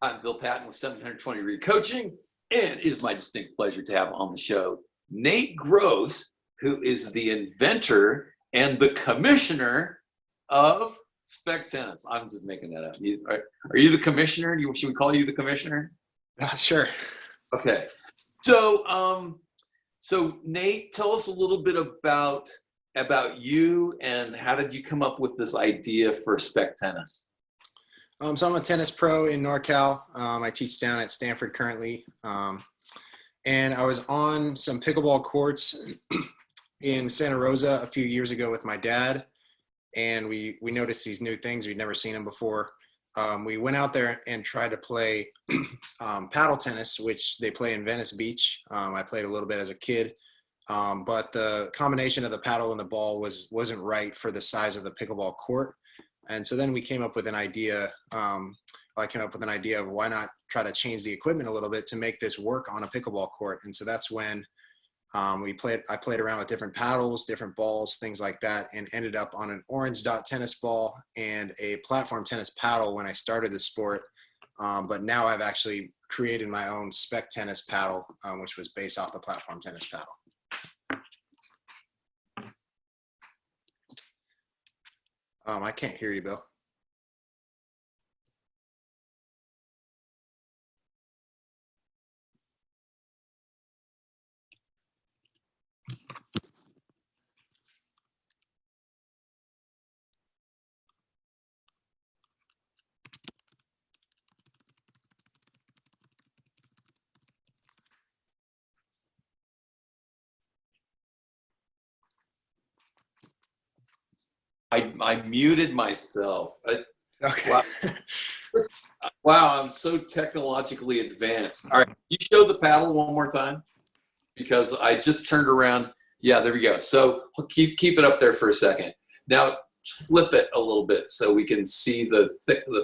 I'm Bill Patton with 720 Degree Coaching, and it is my distinct pleasure to have on the show Nate Gross, who is the inventor and the commissioner of Spec Tennis. I'm just making that up. Are you the commissioner? Should we call you the commissioner? Sure. Okay. So, so Nate, tell us a little bit about you and how did you come up with this idea for Spec Tennis? So I'm a tennis pro in NorCal. I teach down at Stanford currently. And I was on some pickleball courts in Santa Rosa a few years ago with my dad. And we noticed these new things. We'd never seen them before. We went out there and tried to play paddle tennis, which they play in Venice Beach. I played a little bit as a kid. But the combination of the paddle and the ball wasn't right for the size of the pickleball court. And so then we came up with an idea. I came up with an idea of why not try to change the equipment a little bit to make this work on a pickleball court. And so that's when I played around with different paddles, different balls, things like that, and ended up on an orange dot tennis ball and a platform tennis paddle when I started the sport. But now I've actually created my own Spec tennis paddle, which was based off the platform tennis paddle. I can't hear you, Bill. I muted myself. Okay. Wow. Wow, I'm so technologically advanced. All right, you show the paddle one more time because I just turned around. Yeah, there we go. So keep it up there for a second. Now flip it a little bit so we can see the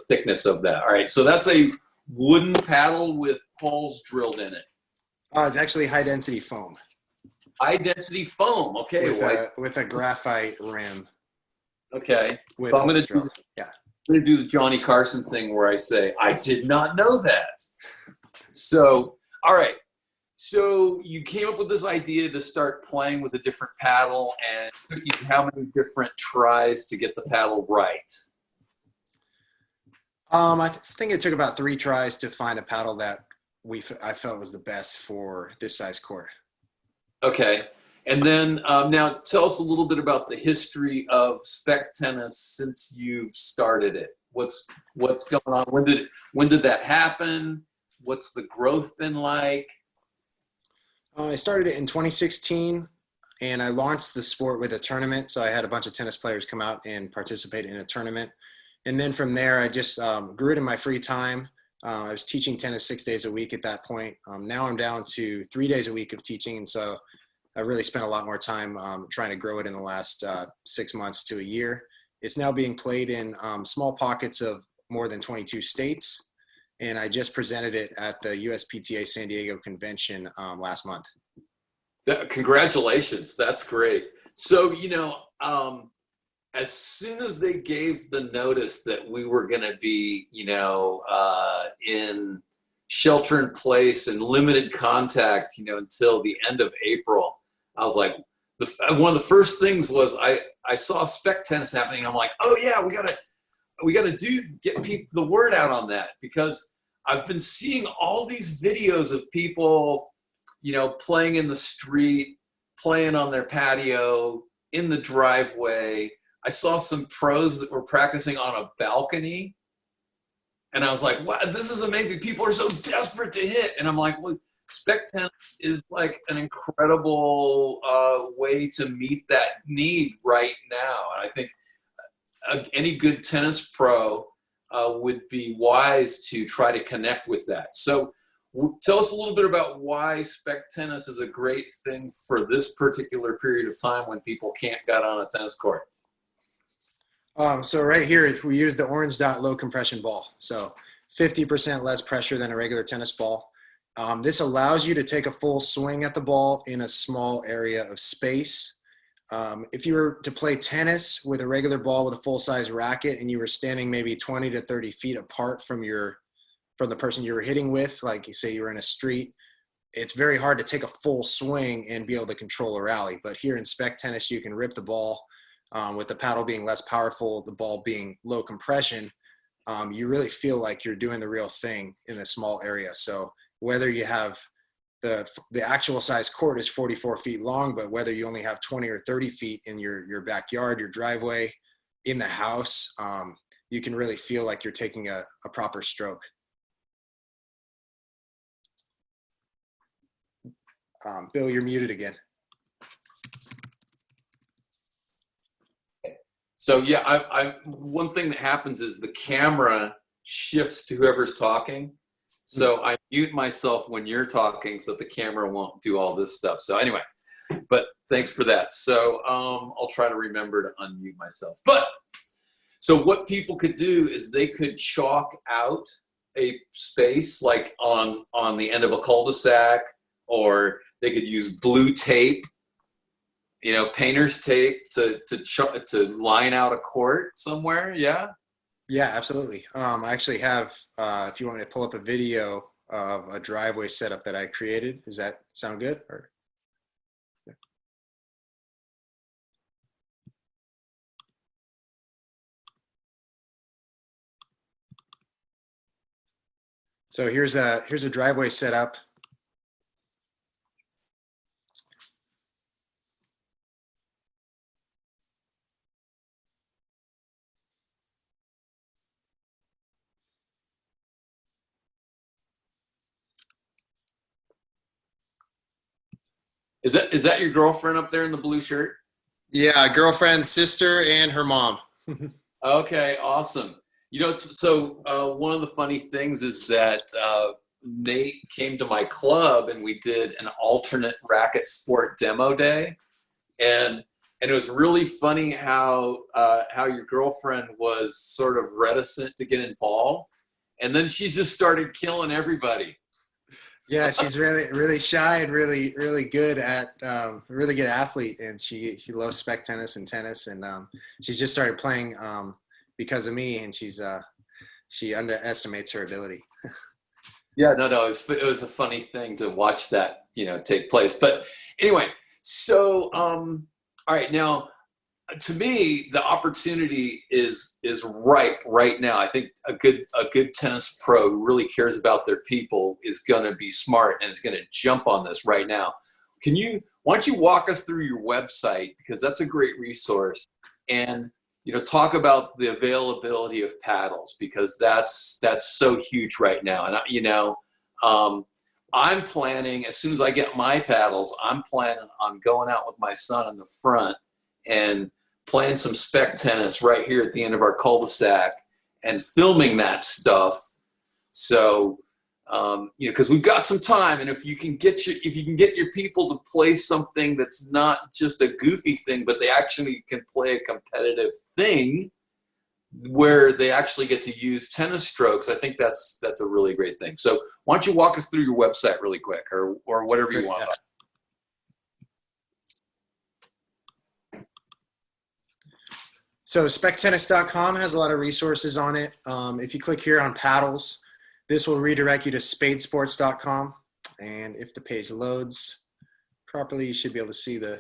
thickness of that. All right, so that's a wooden paddle with holes drilled in it. It's actually high density foam. High density foam. Okay, with a graphite rim. Okay. With so I'm going to do the Johnny Carson thing where I say, I did not know that. So, all right. So you came up with this idea to start playing with a different paddle, and it took you how many different tries to get the paddle right? I think it took about 3 tries to find a paddle that I felt was the best for this size court. Okay. And then now tell us a little bit about the history of Spec Tennis since you've started it. What's going on? When did that happen? What's the growth been like? I started it in 2016, and I launched the sport with a tournament. So I had a bunch of tennis players come out and participate in a tournament. And then from there, I just grew it in my free time. I was teaching tennis 6 days a week at that point. Now I'm down to 3 days a week of teaching, and so I really spent a lot more time trying to grow it in the last 6 months to a year. It's now being played in small pockets of more than 22 states, and I just presented it at the USPTA San Diego convention last month. Congratulations, that's great. So, as soon as they gave the notice that we were going to be, in shelter in place and limited contact, until the end of April, I was like, one of the first things was I saw Spec Tennis happening. I'm like, oh yeah, we gotta get people the word out on that, because I've been seeing all these videos of people, playing in the street, playing on their patio, in the driveway. I saw some pros that were practicing on a balcony, and I was like, wow, this is amazing. People are so desperate to hit. And I'm like, well, Spec Tennis is like an incredible way to meet that need right now. And I think any good tennis pro would be wise to try to connect with that. So tell us a little bit about why Spec Tennis is a great thing for this particular period of time when people can't get on a tennis court. So right here, we use the orange dot low compression ball. So 50% less pressure than a regular tennis ball. This allows you to take a full swing at the ball in a small area of space. If you were to play tennis with a regular ball with a full-size racket and you were standing maybe 20 to 30 feet apart from your from the person you were hitting with. Like you say, you were in a street, it's very hard to take a full swing and be able to control a rally. But here in Spec tennis, you can rip the ball with the paddle being less powerful, the ball being low compression. You really feel like you're doing the real thing in a small area. So whether you have the actual size court is 44 feet long, but whether you only have 20 or 30 feet in your backyard, your driveway, in the house, you can really feel like you're taking a proper stroke. Bill, you're muted again. So yeah, one thing that happens is the camera shifts to whoever's talking. So I mute myself when you're talking so the camera won't do all this stuff. So anyway, but thanks for that. So I'll try to remember to unmute myself. But so what people could do is they could chalk out a space like on the end of a cul-de-sac, or they could use blue tape, you know, painter's tape to line out a court somewhere. Yeah. Yeah, absolutely. I actually have, if you want me to pull up a video of a driveway setup that I created, does that sound good? Or yeah. So here's a driveway setup. Is that your girlfriend up there in the blue shirt? Yeah, girlfriend, sister, and her mom. Okay, awesome. You know, so one of the funny things is that Nate came to my club and we did an alternate racket sport demo day, and it was really funny how your girlfriend was sort of reticent to get involved, and then she just started killing everybody. Yeah, she's really shy and really good at really good athlete, and she loves Spec tennis, and she just started playing because of me, and she underestimates her ability. Yeah, no, it was a funny thing to watch that, you know, take place. But anyway, so all right, now to me the opportunity is right now. I think a good tennis pro who really cares about their people is going to be smart and is going to jump on this right now. Why don't you walk us through your website, because that's a great resource, and you know, talk about the availability of paddles, because that's so huge right now. And you know, I'm planning, as soon as I get my paddles, I'm planning on going out with my son in the front and playing some Spec tennis right here at the end of our cul-de-sac and filming that stuff. So, you know, because we've got some time, and if you can get your people to play something that's not just a goofy thing, but they actually can play a competitive thing where they actually get to use tennis strokes, I think that's a really great thing. So why don't you walk us through your website really quick, or whatever you want. Yeah. So spectennis.com has a lot of resources on it. If you click here on paddles, this will redirect you to spadesports.com. And if the page loads properly, you should be able to see the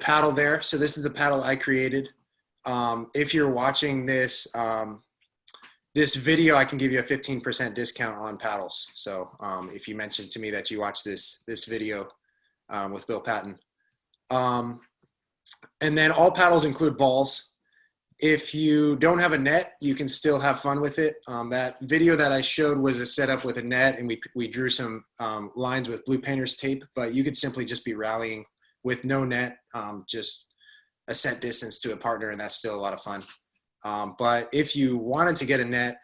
paddle there. So this is the paddle I created. If you're watching this this video, I can give you a 15% discount on paddles. So if you mentioned to me that you watched this video with Bill Patton. And then all paddles include balls. If you don't have a net, you can still have fun with it. That video that I showed was a setup with a net, and we drew some lines with blue painter's tape, but you could simply just be rallying with no net, just a set distance to a partner, and that's still a lot of fun. But if you wanted to get a net,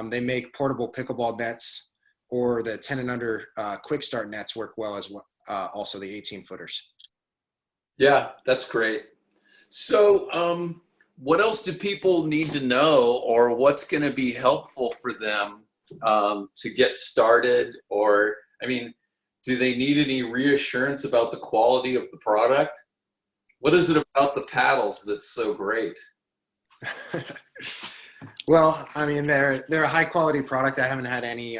they make portable pickleball nets, or the 10 and under quick start nets work well as well, also the 18-footers. Yeah, that's great. So what else do people need to know, or what's going to be helpful for them to get started? Or, I mean, do they need any reassurance about the quality of the product? What is it about the paddles that's so great? Well, I mean, they're a high quality product. I haven't had any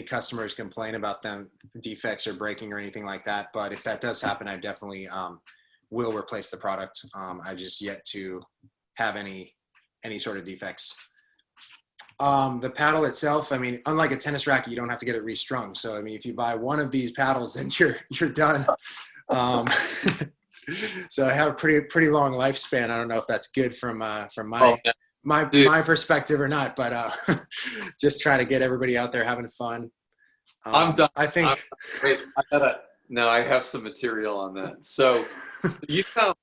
customers complain about them defects or breaking or anything like that. But if that does happen, I definitely will replace the product. I've just yet to have any sort of defects. The paddle itself, I mean, unlike a tennis racket, you don't have to get it restrung. So, I mean, if you buy one of these paddles, then you're done. Um, so I have a pretty long lifespan. I don't know if that's good from Oh, yeah. Dude, my perspective or not, but just try to get everybody out there having fun. I'm done. I think. Wait, no, I have some material on that. So you know,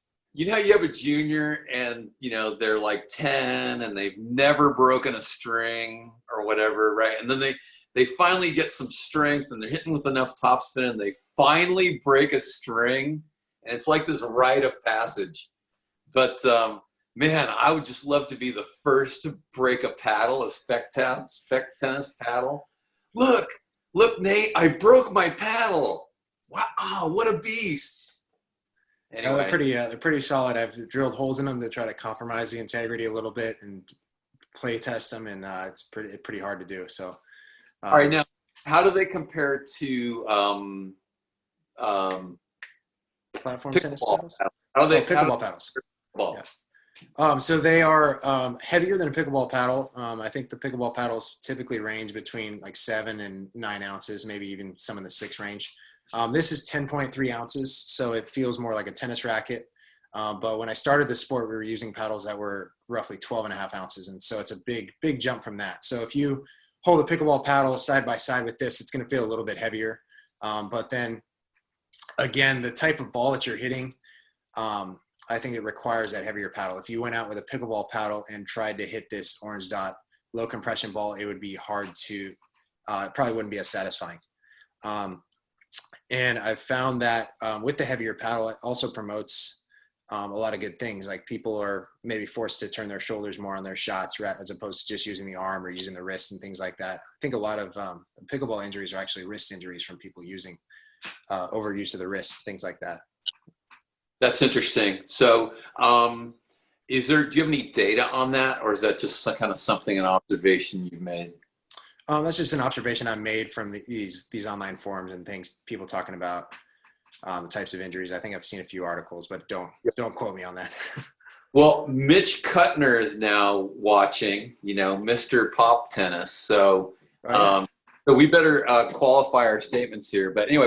you have a junior and they're like 10 and they've never broken a string or whatever, right? And then they finally get some strength and they're hitting with enough topspin and they finally break a string, and it's like this rite of passage. But man, I would just love to be the first to break a paddle, a spec tennis paddle. Look, Nate, I broke my paddle. Wow, oh, what a beast. Anyway. They're pretty solid. I've drilled holes in them to try to compromise the integrity a little bit and play test them, and it's pretty hard to do. So, all right, now how do they compare to platform tennis paddles? How do they pickleball paddles? Pickleball. Yeah. So they are heavier than a pickleball paddle. I think the pickleball paddles typically range between like 7 and 9 ounces, maybe even some in the 6 range. This is 10.3 ounces, so it feels more like a tennis racket. But when I started the sport, we were using paddles that were roughly 12.5 ounces, and so it's a big jump from that. So if you hold a pickleball paddle side by side with this, it's going to feel a little bit heavier. But then again, the type of ball that you're hitting, I think it requires that heavier paddle. If you went out with a pickleball paddle and tried to hit this orange dot low compression ball, it would be hard to, it probably wouldn't be as satisfying. And I've found that with the heavier paddle, it also promotes a lot of good things. Like people are maybe forced to turn their shoulders more on their shots as opposed to just using the arm or using the wrist and things like that. I think a lot of pickleball injuries are actually wrist injuries from people using overuse of the wrist, things like that. That's interesting. So do you have any data on that, or is that just kind of an observation you've made? That's just an observation I made from these online forums and things, people talking about the types of injuries. I think I've seen a few articles, but don't quote me on that. Well, Mitch Kuttner is now watching, Mr. Pop Tennis. So, so we better qualify our statements here. But anyway,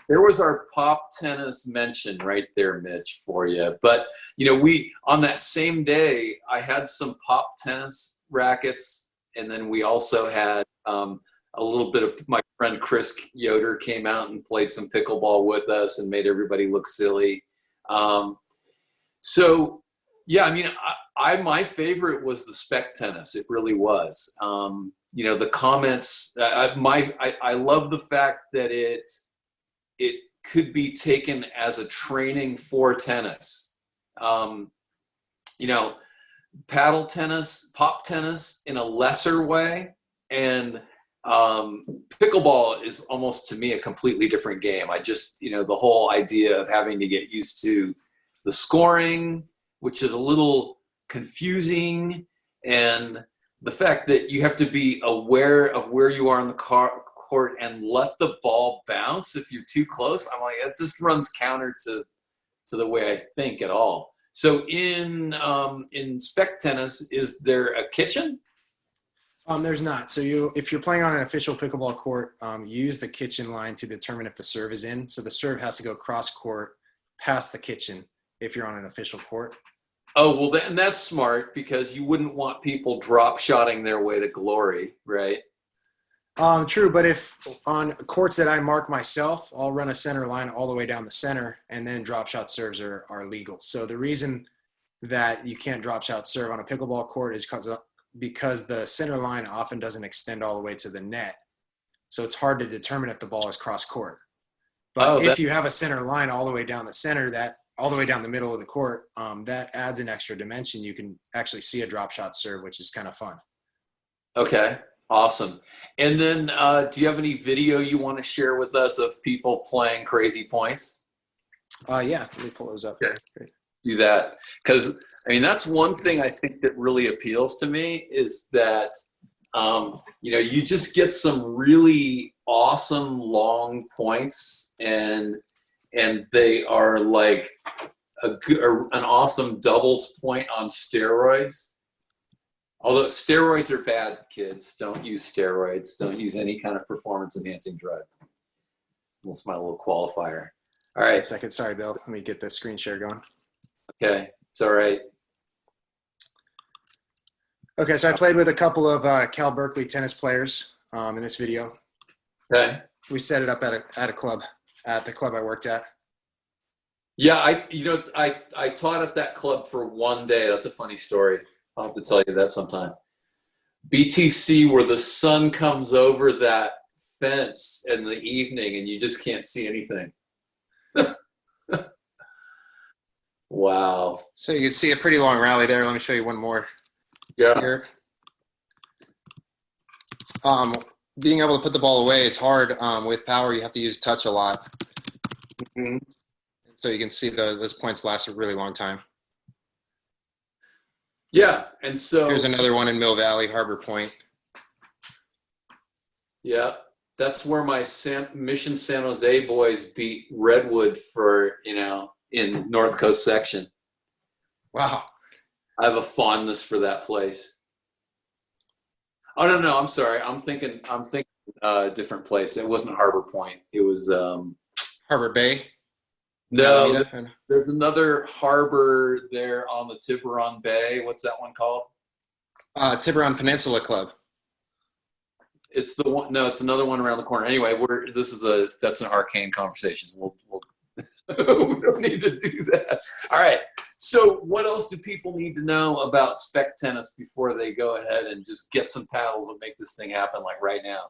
there was our Pop Tennis mention right there, Mitch, for you. But, we, on that same day, I had some Pop Tennis rackets. And then we also had a little bit of my friend Chris Yoder came out and played some pickleball with us and made everybody look silly. So, yeah, I mean, my favorite was the Spec tennis. It really was. The comments. I love the fact that it could be taken as a training for tennis. Paddle tennis, pop tennis in a lesser way, and pickleball is almost, to me, a completely different game. I just, the whole idea of having to get used to the scoring, which is a little confusing, and the fact that you have to be aware of where you are on the court and let the ball bounce if you're too close. I'm like, it just runs counter to the way I think at all. So in Spec tennis, is there a kitchen? There's not. So if you're playing on an official pickleball court, you use the kitchen line to determine if the serve is in. So the serve has to go cross court past the kitchen if you're on an official court. Oh, well, then that's smart, because you wouldn't want people drop shotting their way to glory, right? True, but if on courts that I mark myself, I'll run a center line all the way down the center, and then drop shot serves are legal. So the reason that you can't drop shot serve on a pickleball court is because the center line often doesn't extend all the way to the net. So it's hard to determine if the ball is cross court. But if you have a center line all the way down the center, all the way down the middle of the court, that adds an extra dimension. You can actually see a drop shot serve, which is kind of fun. Okay. Awesome. And then do you have any video you want to share with us of people playing crazy points? Yeah, let me pull those up. Okay. Great. do that. Because, I mean, that's one thing I think that really appeals to me is that, you just get some really awesome long points, and they are like an awesome doubles point on steroids. Although steroids are bad, kids. Don't use steroids. Don't use any kind of performance-enhancing drug. That's my little qualifier. All right. A second. Sorry, Bill. Let me get the screen share going. Okay. It's all right. Okay, so I played with a couple of Cal Berkeley tennis players in this video. Okay. We set it up at a club, at the club I worked at. Yeah, I taught at that club for one day. That's a funny story. I'll have to tell you that sometime. BTC, where the sun comes over that fence in the evening and you just can't see anything. Wow. So you can see a pretty long rally there. Let me show you one more. Yeah. Here. Being able to put the ball away is hard. With power, you have to use touch a lot. Mm-hmm. So you can see those points last a really long time. Yeah, and so here's another one in Mill Valley, Harbor Point. Yeah, that's where my Mission San Jose boys beat Redwood for, in North Coast section. Wow. I have a fondness for that place. Oh, no, I'm sorry. I'm thinking a different place. It wasn't Harbor Point. It was Harbor Bay. No, there's another harbor there on the Tiburon Bay. What's that one called? Tiburon Peninsula Club. It's the one. No, it's another one around the corner. Anyway, that's an arcane conversation. We'll we don't need to do that. All right. So, what else do people need to know about Spec tennis before they go ahead and just get some paddles and make this thing happen like right now?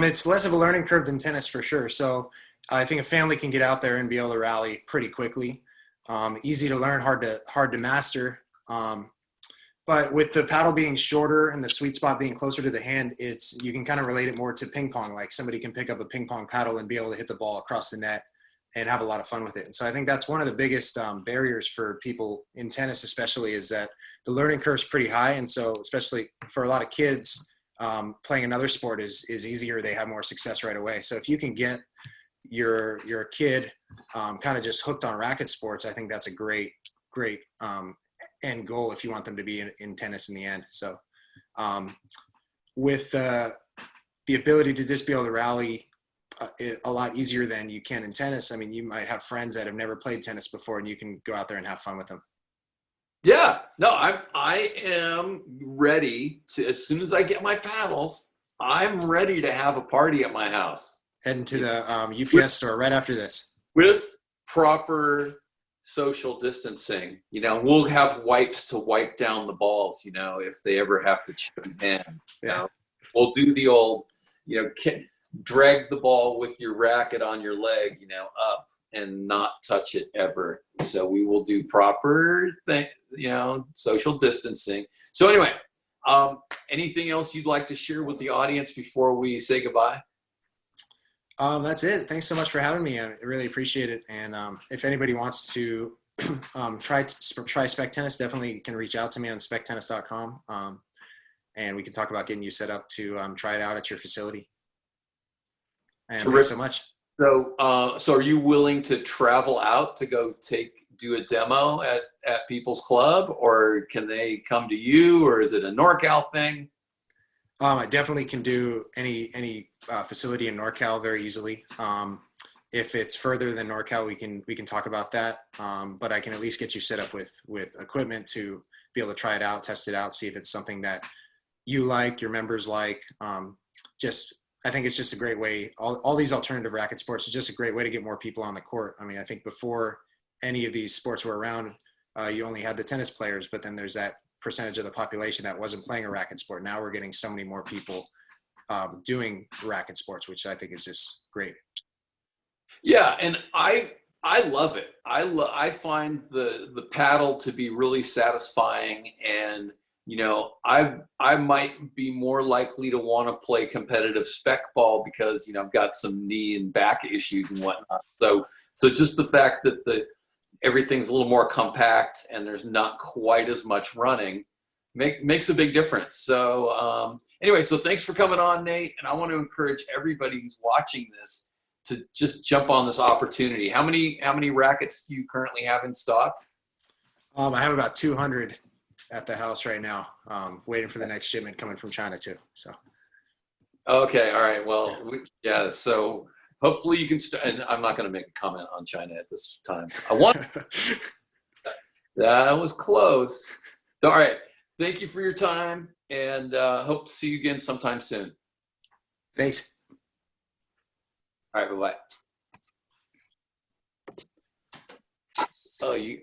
It's less of a learning curve than tennis for sure. So I think a family can get out there and be able to rally pretty quickly. Easy to learn, hard to master. But with the paddle being shorter and the sweet spot being closer to the hand, you can kind of relate it more to ping pong. Like somebody can pick up a ping pong paddle and be able to hit the ball across the net and have a lot of fun with it. And so I think that's one of the biggest barriers for people in tennis, especially, is that the learning curve is pretty high. And so especially for a lot of kids, playing another sport is easier. They have more success right away. So if you can get your kid kind of just hooked on racket sports, I think that's a great end goal if you want them to be in tennis in the end. So with the ability to just be able to rally a lot easier than you can in tennis. I mean, you might have friends that have never played tennis before and you can go out there and have fun with them. Yeah, no, I am ready to, as soon as I get my paddles, I'm ready to have a party at my house. Heading to the UPS store right after this. With proper social distancing. We'll have wipes to wipe down the balls, if they ever have to check in. Yeah. We'll do the old, drag the ball with your racket on your leg, up and not touch it ever. So we will do proper social distancing. So anyway, anything else you'd like to share with the audience before we say goodbye? That's it. Thanks so much for having me. I really appreciate it. And if anybody wants to try Spec Tennis, definitely can reach out to me on spectennis.com. And we can talk about getting you set up to try it out at your facility. And thanks so much. So are you willing to travel out to go do a demo at people's club, or can they come to you, or is it a NorCal thing? I definitely can do any facility in NorCal very easily. If it's further than NorCal, we can talk about that. But I can at least get you set up with equipment to be able to try it out, test it out, see if it's something that you like, your members like. I think it's just a great way. All these alternative racket sports is just a great way to get more people on the court. I mean, I think before any of these sports were around, you only had the tennis players, but then there's that percentage of the population that wasn't playing a racket sport. Now we're getting so many more people doing racket sports, which I think is just great. Yeah, and I love it. I find the paddle to be really satisfying, and I might be more likely to want to play competitive spec ball because I've got some knee and back issues and whatnot. So just the fact that everything's a little more compact and there's not quite as much running, makes a big difference. So anyway, so thanks for coming on, Nate. And I want to encourage everybody who's watching this to just jump on this opportunity. How many rackets do you currently have in stock? I have about 200 at the house right now, waiting for the next shipment coming from China too. So. Okay. All right. Well, yeah. So hopefully you can and I'm not going to make a comment on China at this time. I want that was close. So, all right. Thank you for your time, and hope to see you again sometime soon. Thanks. All right. Bye-bye. Oh, you